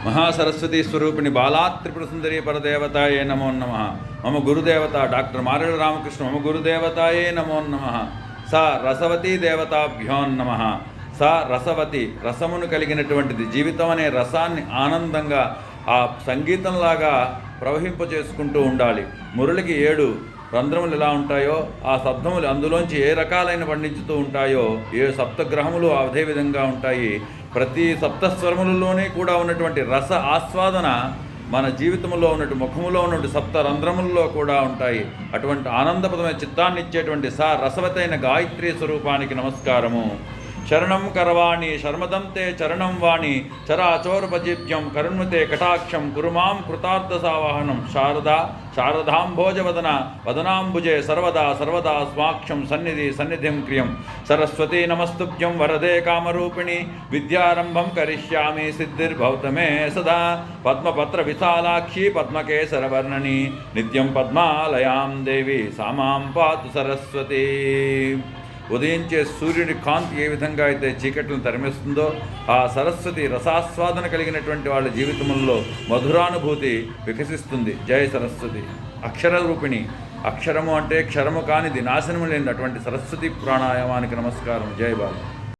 మహాసరస్వతీ స్వరూపిణి బాలా త్రిపుర సుందరీ పరదేవతాయే నమో నమ. మమ గురుదేవత డాక్టర్ మారెళ్ళ రామకృష్ణ మమ గురుదేవతాయే నమో నమ. సా రసవతీ దేవతాభ్యో నమ. సా రసవతి రసమును కలిగినటువంటిది. జీవితం అనే రసాన్ని ఆనందంగా ఆ సంగీతంలాగా ప్రవహింపచేసుకుంటూ ఉండాలి. మురళికి 7 రంధ్రములు ఎలా ఉంటాయో ఆ శబ్దములు అందులోంచి ఏ రకాలైన పండించుతూ ఉంటాయో 7 సప్తగ్రహములు అదే విధంగా ఉంటాయి. ప్రతి సప్తస్వరములలోనే కూడా ఉన్నటువంటి రస ఆస్వాదన మన జీవితంలో ఉన్నటువంటి ముఖములో ఉన్నటువంటి సప్త రంధ్రములలో కూడా ఉంటాయి. అటువంటి ఆనందపదమైన చిత్తాన్ని ఇచ్చేటువంటి సా రసవతైన గాయత్రీ స్వరూపానికి నమస్కారము. శరణం కరవాణి శర్మదంతే చరణం వాణి చరాచోరపజీభ్యం కరుణ్మతే కటాక్షం కురుమాం కృతార్థ సావాహనం. శారదా శారదాంభోజవదన వదనాంబుజే సర్వదా సర్వదా స్వాక్షం సన్నిధి సన్నిధిం క్రియం. సరస్వతీ నమస్తుభ్యం వరదే కామరూపిణి విద్యారంభం కరిష్యామి సిద్ధిర్భవతమే సదా. పద్మపత్ర విశాలాక్షి పద్మకేసరవర్ణని నిత్యం పద్మాలయాం దేవి సామాం పాతు సరస్వతి. ఉదయించే సూర్యుడి కాంతి ఏ విధంగా అయితే చీకట్లను తరిమేస్తుందో ఆ సరస్వతి రసాస్వాదన కలిగినటువంటి వాళ్ళ జీవితంలో మధురానుభూతి వికసిస్తుంది. జయ సరస్వతి. అక్షర రూపిణి. అక్షరము అంటే క్షరము కానిది, నాశనము లేనిది. అటువంటి సరస్వతి ప్రాణాయామానికి నమస్కారం. జయ బాబు.